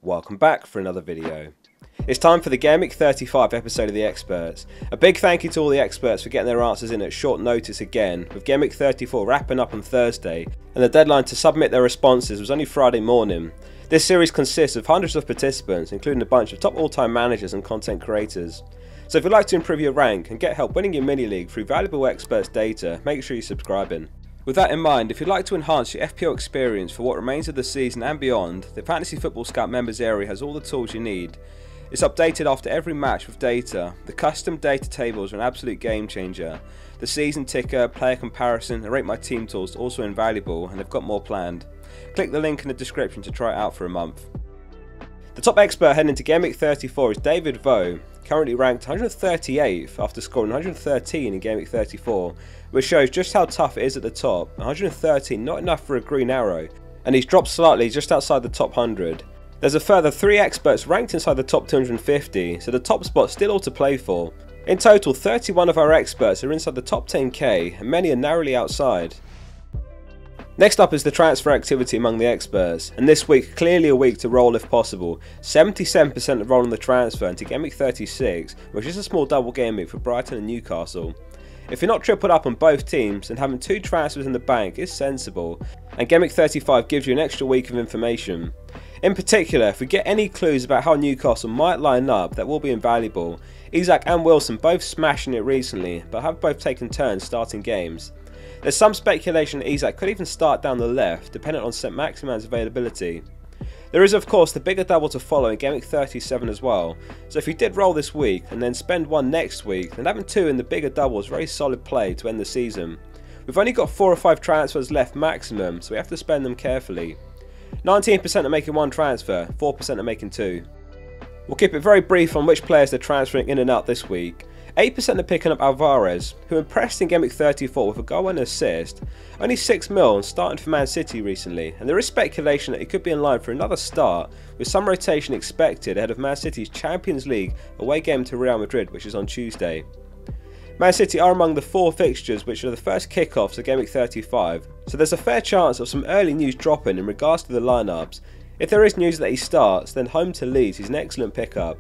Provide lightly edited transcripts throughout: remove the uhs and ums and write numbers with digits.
Welcome back for another video. It's time for the Gameweek 35 episode of the Experts. A big thank you to all the experts for getting their answers in at short notice again, with Gameweek 34 wrapping up on Thursday, and the deadline to submit their responses was only Friday morning. This series consists of hundreds of participants, including a bunch of top all-time managers and content creators. So if you'd like to improve your rank and get help winning your mini-league through valuable experts data, make sure you're subscribing. With that in mind, if you'd like to enhance your FPL experience for what remains of the season and beyond, the Fantasy Football Scout members area has all the tools you need. It's updated after every match with data. The custom data tables are an absolute game changer. The season ticker, player comparison and rate my team tools are also invaluable, and they've got more planned. Click the link in the description to try it out for a month. The top expert heading into Gameweek 34 is David Vo, currently ranked 138th after scoring 113 in Gameweek 34, which shows just how tough it is at the top. 113 not enough for a green arrow, and he's dropped slightly just outside the top 100. There's a further 3 experts ranked inside the top 250, so the top spot's still all to play for. In total, 31 of our experts are inside the top 10k, and many are narrowly outside. Next up is the transfer activity among the experts, and this week clearly a week to roll if possible. 77% of rolling the transfer into Gameweek 36, which is a small double game week for Brighton and Newcastle. If you're not tripled up on both teams, then having 2 transfers in the bank is sensible, and Gameweek 35 gives you an extra week of information. In particular, if we get any clues about how Newcastle might line up, that will be invaluable. Isak and Wilson both smashing it recently, but have both taken turns starting games. There's some speculation that Isak could even start down the left, dependent on St Maximan's availability. There is of course the bigger double to follow in Gameweek 37 as well, so if you did roll this week and then spend one next week, then having 2 in the bigger double is very solid play to end the season. We've only got 4 or 5 transfers left maximum, so we have to spend them carefully. 19% are making 1 transfer, 4% are making 2. We'll keep it very brief on which players they're transferring in and out this week. 8% are picking up Alvarez, who impressed in Gameweek 34 with a goal and assist, only 6 mil and starting for Man City recently, and there is speculation that he could be in line for another start, with some rotation expected ahead of Man City's Champions League away game to Real Madrid, which is on Tuesday. Man City are among the 4 fixtures which are the first kickoffs of Gameweek 35, so there's a fair chance of some early news dropping in regards to the lineups. If there is news that he starts, then home to Leeds is an excellent pickup.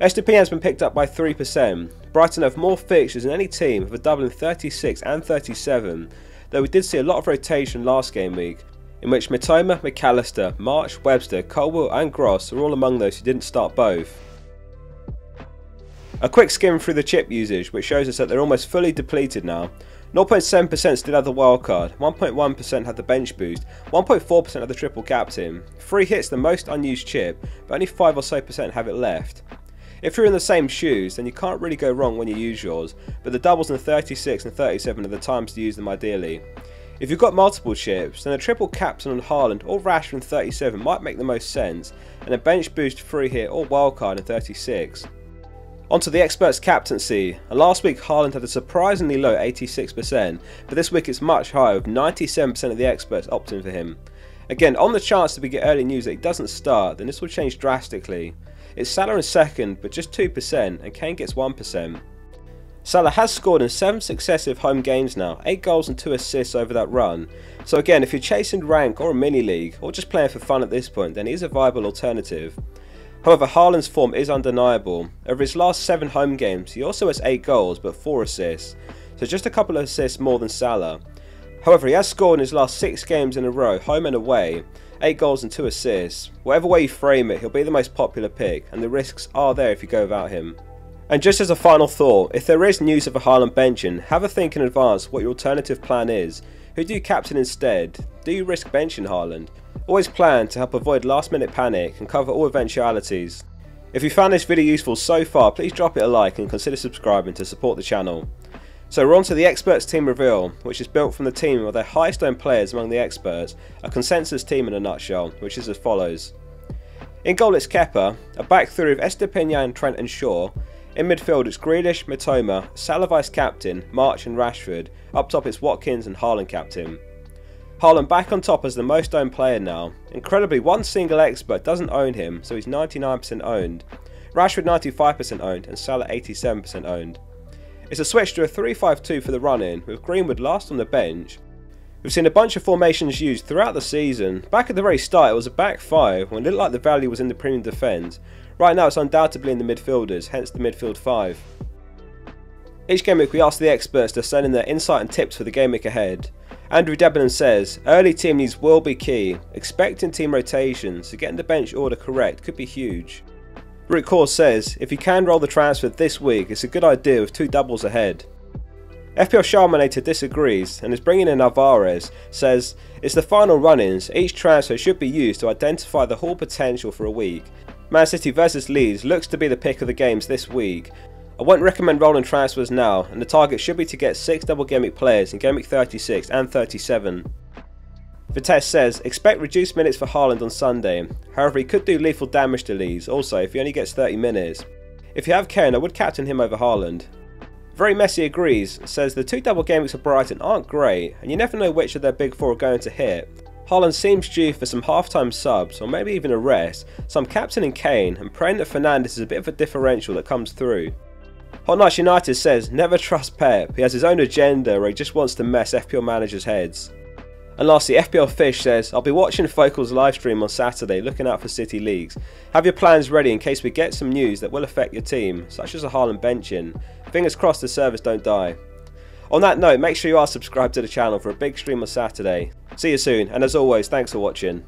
SDP has been picked up by 3%. Brighton have more fixtures than any team, with a double in 36 and 37, though we did see a lot of rotation last game week, in which Mitoma, McAllister, March, Webster, Colwell and Gross are all among those who didn't start both. A quick skim through the chip usage, which shows us that they're almost fully depleted now. 0.7% still had the wildcard, 1.1% had the bench boost, 1.4% had the triple captain, 3 hits the most unused chip, but only 5 or so % have it left. If you're in the same shoes, then you can't really go wrong when you use yours, but the doubles in 36 and 37 are the times to use them ideally. If you've got multiple chips, then a triple captain on Haaland or Rashford in 37 might make the most sense, and a bench boost free hit or wildcard in 36. Onto the experts' captaincy, and last week Haaland had a surprisingly low 86%, but this week it's much higher with 97% of the experts opting for him. Again, on the chance that we get early news that he doesn't start, then this will change drastically. It's Salah in second, but just 2%, and Kane gets 1%. Salah has scored in 7 successive home games now, 8 goals and 2 assists over that run. So again, if you're chasing rank or a mini-league, or just playing for fun at this point, then he is a viable alternative. However, Haaland's form is undeniable. Over his last 7 home games, he also has 8 goals but 4 assists, so just a couple of assists more than Salah. However, he has scored in his last 6 games in a row, home and away, 8 goals and 2 assists. Whatever way you frame it, he'll be the most popular pick, and the risks are there if you go without him. And just as a final thought, if there is news of a Haaland benching, have a think in advance what your alternative plan is. Who do you captain instead? Do you risk benching Haaland? Always plan to help avoid last minute panic and cover all eventualities. If you found this video useful so far, please drop it a like and consider subscribing to support the channel. So we're on to the experts team reveal, which is built from the team of their highest owned players among the experts, a consensus team in a nutshell, which is as follows. In goal it's Kepa, a back three of Estepinian, Trent and Shaw. In midfield it's Grealish, Mitoma, Salah vice captain, March and Rashford. Up top it's Watkins and Haaland captain. Haaland back on top as the most owned player now. Incredibly, one single expert doesn't own him, so he's 99% owned. Rashford 95% owned and Salah 87% owned. It's a switch to a 3-5-2 for the run-in, with Greenwood last on the bench. We've seen a bunch of formations used throughout the season. Back at the very start it was a back 5 when it looked like the value was in the premium defence. Right now it's undoubtedly in the midfielders, hence the midfield 5. Each game week we ask the experts to send in their insight and tips for the game week ahead. Andrew Debenham says, early team needs will be key. Expecting team rotations, so getting the bench order correct could be huge. Rick Core says, if you can roll the transfer this week, it's a good idea with 2 doubles ahead. FPL Charminator disagrees and is bringing in Alvarez, says, it's the final run-ins, each transfer should be used to identify the whole potential for a week. Man City vs Leeds looks to be the pick of the games this week. I won't recommend rolling transfers now, and the target should be to get 6 double game week players in game week 36 and 37. Vitesse says, expect reduced minutes for Haaland on Sunday, however he could do lethal damage to Leeds, also if he only gets 30 minutes. If you have Kane, I would captain him over Haaland. Very Messi agrees, says the 2 double game weeks of Brighton aren't great, and you never know which of their big 4 are going to hit. Haaland seems due for some half-time subs, or maybe even a rest, so I'm captaining Kane and praying that Fernandes is a bit of a differential that comes through. Hot Nights United says, never trust Pep, he has his own agenda where he just wants to mess FPL managers' heads. And lastly, FPL Fish says, I'll be watching Focal's livestream on Saturday looking out for City leagues. Have your plans ready in case we get some news that will affect your team, such as a Haaland benching. Fingers crossed the servers don't die. On that note, make sure you are subscribed to the channel for a big stream on Saturday. See you soon, and as always, thanks for watching.